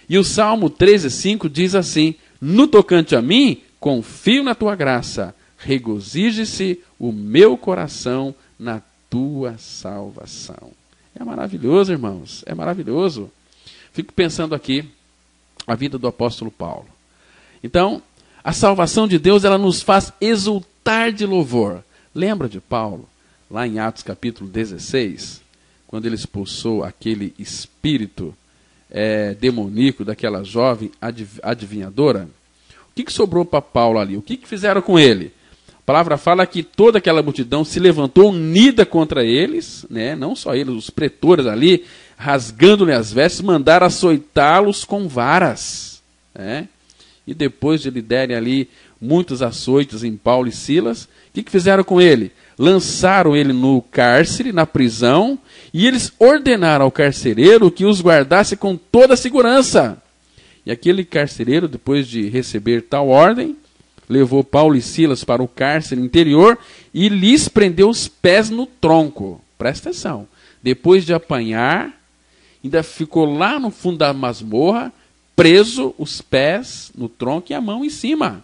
Speaker 2: E o Salmo 13:5 diz assim: no tocante a mim, confio na tua graça, regozije-se o meu coração na tua salvação. É maravilhoso, irmãos, é maravilhoso. Fico pensando aqui, a vida do apóstolo Paulo. Então, a salvação de Deus, ela nos faz exultar de louvor. Lembra de Paulo? Lá em Atos capítulo 16, quando ele expulsou aquele espírito demoníaco daquela jovem adivinhadora, o que sobrou para Paulo ali? O que fizeram com ele? A palavra fala que toda aquela multidão se levantou unida contra eles, né? Não só eles, os pretores ali, rasgando-lhe as vestes, mandaram açoitá-los com varas. Né? E depois de lhe derem ali muitos açoites em Paulo e Silas, o que fizeram com ele? Lançaram ele no cárcere, na prisão, e eles ordenaram ao carcereiro que os guardasse com toda a segurança. E aquele carcereiro, depois de receber tal ordem, levou Paulo e Silas para o cárcere interior e lhes prendeu os pés no tronco. Presta atenção. Depois de apanhar, ainda ficou lá no fundo da masmorra, preso, os pés no tronco e a mão em cima.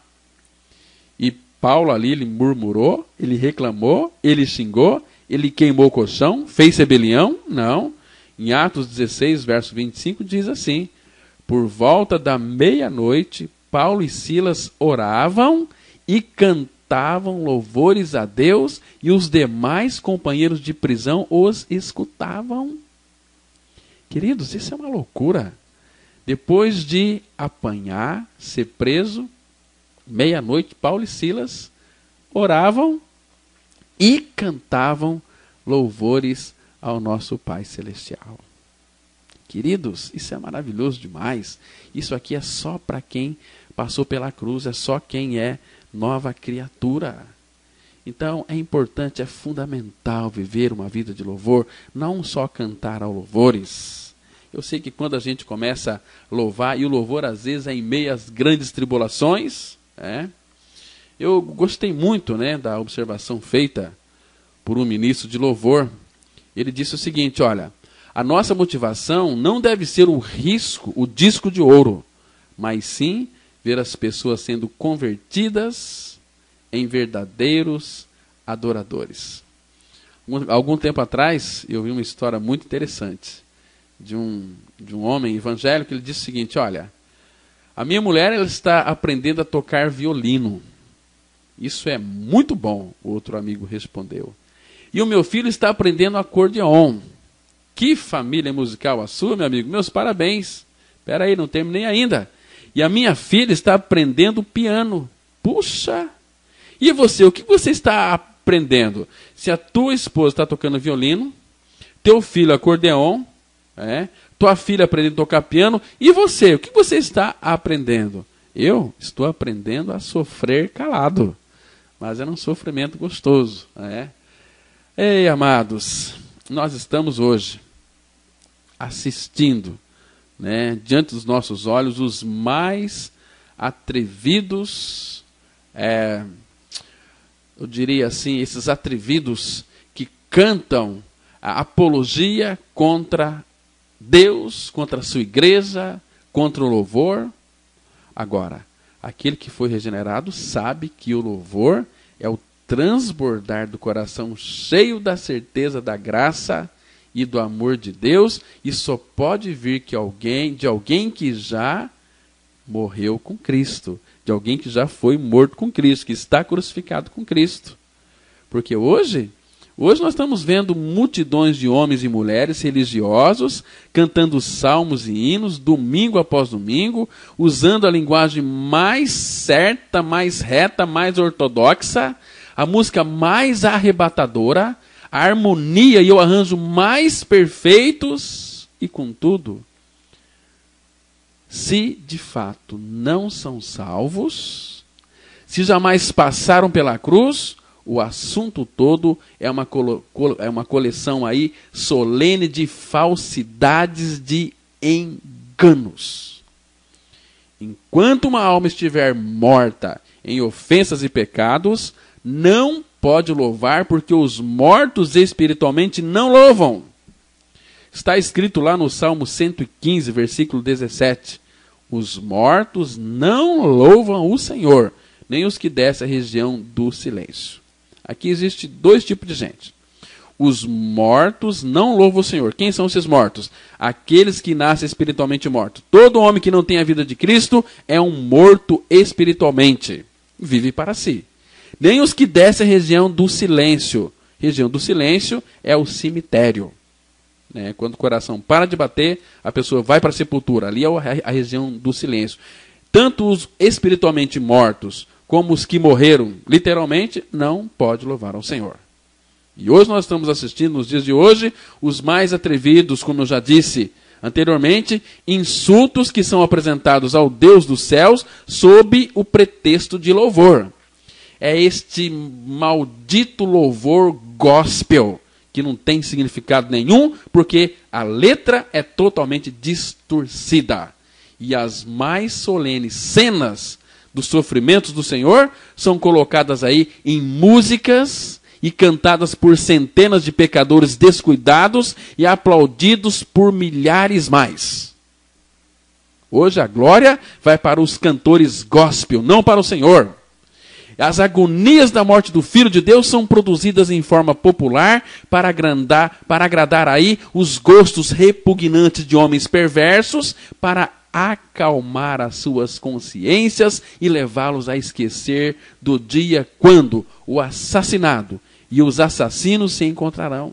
Speaker 2: E Paulo ali, ele murmurou, ele reclamou, ele xingou, ele queimou o colchão, fez rebelião? Não. Em Atos 16, verso 25, diz assim: por volta da meia-noite, Paulo e Silas oravam e cantavam louvores a Deus, e os demais companheiros de prisão os escutavam. Queridos, isso é uma loucura. Depois de apanhar, ser preso, meia-noite, Paulo e Silas oravam e cantavam louvores ao nosso Pai Celestial. Queridos, isso é maravilhoso demais. Isso aqui é só para quem passou pela cruz, é só quem é nova criatura. Então é importante, é fundamental viver uma vida de louvor, não só cantar ao louvores. Eu sei que quando a gente começa a louvar, e o louvor às vezes é em meio às grandes tribulações, eu gostei muito, da observação feita por um ministro de louvor. Ele disse o seguinte: olha, a nossa motivação não deve ser o risco, o disco de ouro, mas sim ver as pessoas sendo convertidas em verdadeiros adoradores. Algum tempo atrás, eu vi uma história muito interessante de um homem evangélico. Ele disse o seguinte: olha, a minha mulher, ela está aprendendo a tocar violino. Isso é muito bom, o outro amigo respondeu. E o meu filho está aprendendo acordeon. Que família musical a sua, meu amigo? Meus parabéns. Espera aí, não terminei ainda. E a minha filha está aprendendo piano. Puxa! E você, o que você está aprendendo? Se a tua esposa está tocando violino, teu filho acordeon, tua filha aprendendo a tocar piano, e você, o que você está aprendendo? Eu estou aprendendo a sofrer calado, mas é um sofrimento gostoso. Ei, amados, nós estamos hoje assistindo, diante dos nossos olhos, os mais atrevidos, eu diria assim, esses atrevidos que cantam a apologia contra Deus, contra a sua igreja, contra o louvor. Agora, Aquele que foi regenerado sabe que o louvor é o transbordar do coração cheio da certeza da graça e do amor de Deus, e só pode vir de alguém que já morreu com Cristo, de alguém que já foi morto com Cristo, que está crucificado com Cristo. Porque hoje nós estamos vendo multidões de homens e mulheres religiosos cantando salmos e hinos, domingo após domingo, usando a linguagem mais certa, mais reta, mais ortodoxa, a música mais arrebatadora, a harmonia e o arranjo mais perfeitos, e contudo, se de fato não são salvos, se jamais passaram pela cruz, o assunto todo é uma coleção aí solene de falsidades, de enganos. Enquanto uma alma estiver morta em ofensas e pecados, não pode louvar, porque os mortos espiritualmente não louvam. Está escrito lá no Salmo 115, versículo 17. Os mortos não louvam o Senhor, nem os que descem a região do silêncio. Aqui existe dois tipos de gente. Os mortos não louvam o Senhor. Quem são esses mortos? Aqueles que nascem espiritualmente mortos. Todo homem que não tem a vida de Cristo é um morto espiritualmente. Vive para si. Nem os que descem a região do silêncio. Região do silêncio é o cemitério. Quando o coração para de bater, a pessoa vai para a sepultura. Ali é a região do silêncio. Tanto os espiritualmente mortos como os que morreram, literalmente, não pode louvar ao Senhor. E hoje nós estamos assistindo, nos dias de hoje, os mais atrevidos, como eu já disse anteriormente, insultos que são apresentados ao Deus dos céus sob o pretexto de louvor. É este maldito louvor gospel, que não tem significado nenhum, porque a letra é totalmente distorcida. E as mais solenes cenas dos sofrimentos do Senhor são colocadas aí em músicas e cantadas por centenas de pecadores descuidados e aplaudidos por milhares mais. Hoje a glória vai para os cantores gospel, não para o Senhor. As agonias da morte do Filho de Deus são produzidas em forma popular para agradar aí os gostos repugnantes de homens perversos, para acalmar as suas consciências e levá-los a esquecer do dia quando o assassinado e os assassinos se encontrarão.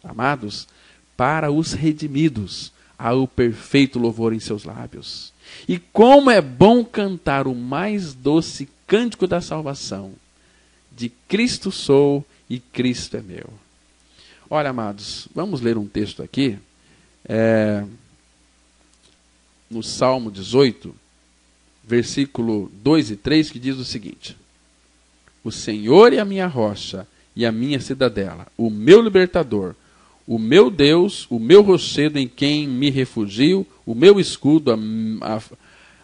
Speaker 2: Amados, para os redimidos há o perfeito louvor em seus lábios. E como é bom cantar o mais doce cântico da salvação: de Cristo sou e Cristo é meu. Olha, amados, vamos ler um texto aqui. No Salmo 18, versículo 2 e 3, que diz o seguinte: o Senhor é a minha rocha e a minha cidadela, o meu libertador, o meu Deus, o meu rochedo em quem me refugio, o meu escudo,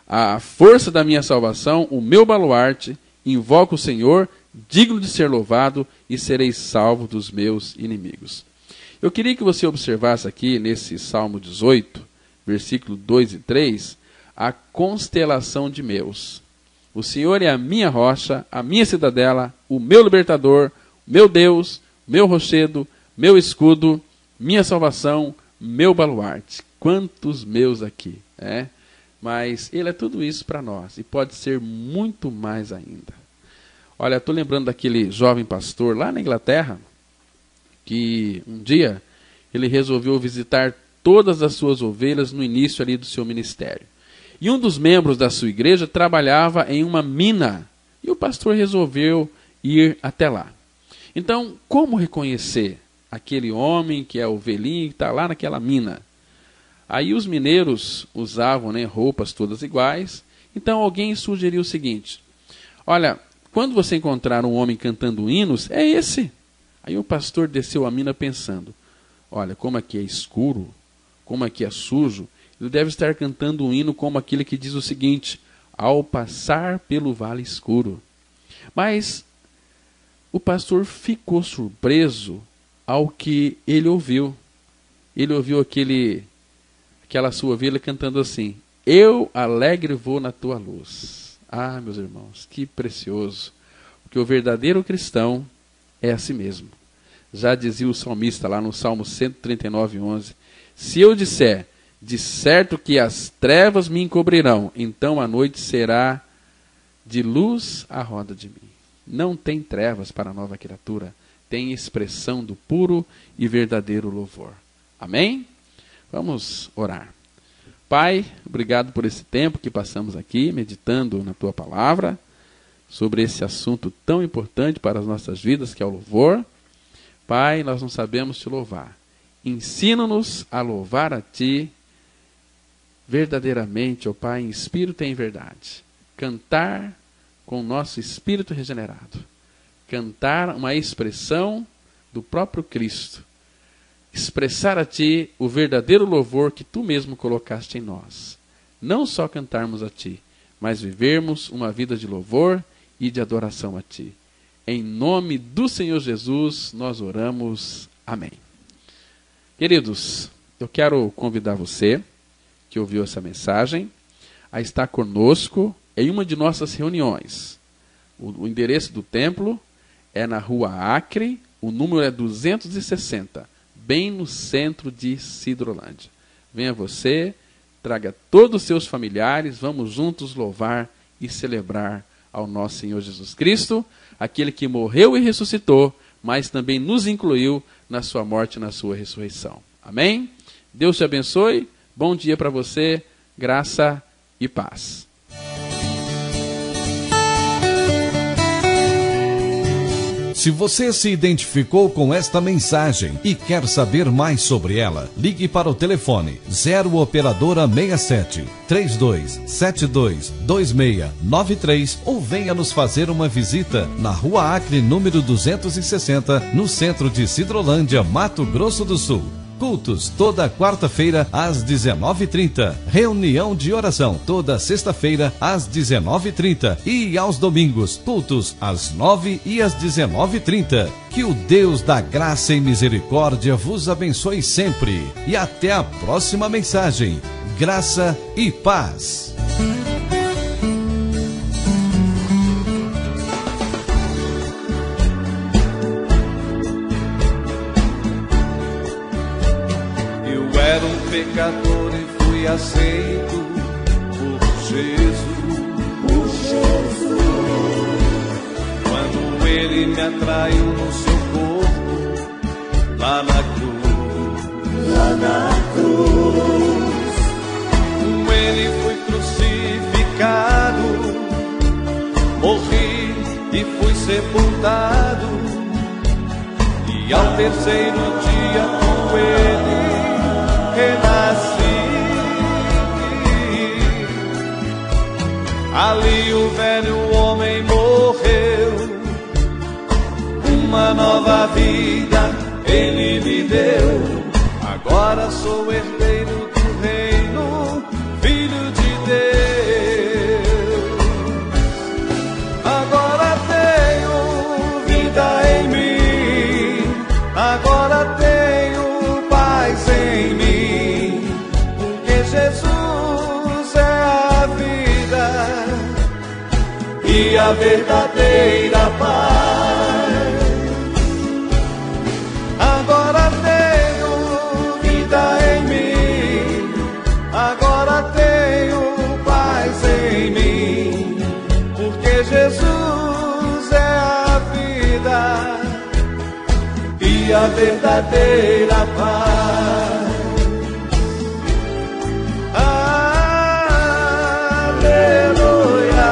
Speaker 2: a força da minha salvação, o meu baluarte. Invoco o Senhor, digno de ser louvado, e serei salvo dos meus inimigos. Eu queria que você observasse aqui nesse Salmo 18, versículo 2 e 3, a constelação de meus. O Senhor é a minha rocha, a minha cidadela, o meu libertador, meu Deus, meu rochedo, meu escudo, minha salvação, meu baluarte. Quantos meus aqui, Mas Ele é tudo isso para nós, e pode ser muito mais ainda. Olha, estou lembrando daquele jovem pastor lá na Inglaterra, que um dia ele resolveu visitar todas as suas ovelhas no início ali do seu ministério. E um dos membros da sua igreja trabalhava em uma mina, e o pastor resolveu ir até lá. Então, como reconhecer aquele homem que é ovelhinho que está lá naquela mina? Aí os mineiros usavam roupas todas iguais. Então alguém sugeriu o seguinte: olha, quando você encontrar um homem cantando hinos, é esse. Aí o pastor desceu a mina pensando: olha, como aqui é escuro, como aqui é sujo, ele deve estar cantando um hino como aquele que diz o seguinte: ao passar pelo vale escuro. Mas o pastor ficou surpreso ao que ele ouviu. Ele ouviu aquela sua ovelha cantando assim: eu alegre vou na tua luz. Ah, meus irmãos, que precioso. Porque o verdadeiro cristão é a si mesmo. Já dizia o salmista lá no Salmo 139:11, se eu disser, de certo que as trevas me encobrirão, então a noite será de luz à roda de mim. Não tem trevas para a nova criatura, tem expressão do puro e verdadeiro louvor. Amém? Vamos orar. Pai, obrigado por esse tempo que passamos aqui, meditando na Tua palavra, sobre esse assunto tão importante para as nossas vidas, que é o louvor. Pai, nós não sabemos Te louvar. Ensina-nos a louvar a Ti verdadeiramente, ó Pai, em espírito e em verdade. Cantar com o nosso espírito regenerado. Cantar uma expressão do próprio Cristo. Expressar a Ti o verdadeiro louvor que Tu mesmo colocaste em nós. Não só cantarmos a Ti, mas vivermos uma vida de louvor e de adoração a Ti. Em nome do Senhor Jesus, nós oramos. Amém. Queridos, eu quero convidar você, que ouviu essa mensagem, a estar conosco em uma de nossas reuniões. O endereço do templo é na Rua Acre, o número é 260, bem no centro de Sidrolândia. Venha você, traga todos os seus familiares, vamos juntos louvar e celebrar ao nosso Senhor Jesus Cristo, aquele que morreu e ressuscitou, mas também nos incluiu na sua morte e na sua ressurreição. Amém? Deus te abençoe. Bom dia para você, graça e paz.
Speaker 1: Se você se identificou com esta mensagem e quer saber mais sobre ela, ligue para o telefone 0 operadora 67 3272 2693 ou venha nos fazer uma visita na Rua Acre, número 260, no centro de Sidrolândia, Mato Grosso do Sul. Cultos toda quarta-feira às 19h30. Reunião de oração toda sexta-feira às 19h30. E aos domingos, cultos às 9h e às 19h30. Que o Deus da graça e misericórdia vos abençoe sempre. E até a próxima mensagem. Graça e paz.
Speaker 3: Pecador e fui aceito por Jesus. Quando Ele me atraiu no seu corpo, lá na cruz, com Ele fui crucificado, morri e fui sepultado, e ao terceiro dia com Ele renasci. Ali o velho homem morreu, uma nova vida Ele me deu. Agora sou herdeiro do reino, filho de Deus. Agora tenho vida em mim, agora tenho paz em mim. Jesus é a vida e a verdadeira paz. Agora tenho vida em mim, agora tenho paz em mim, porque Jesus é a vida e a verdadeira paz. Aleluia.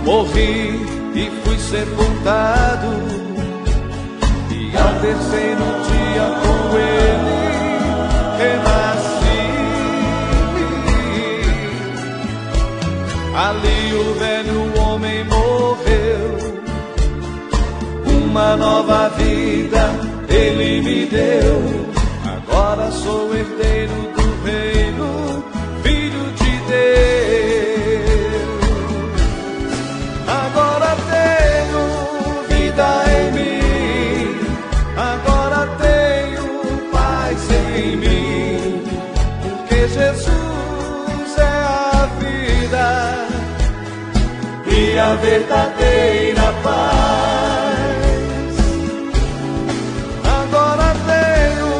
Speaker 3: morri e fui sepultado, e ao terceiro dia com ele renasci. Ali o velho homem morreu, uma nova vida ele me deu. Agora sou herdeiro do reino, filho de Deus. Agora tenho vida em mim, agora tenho paz em mim, porque Jesus é a vida e a verdadeira paz. Agora tenho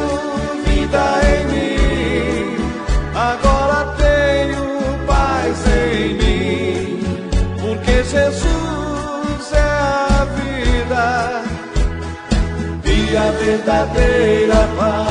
Speaker 3: vida em mim, agora tenho paz em mim, porque Jesus é a vida e a verdadeira paz.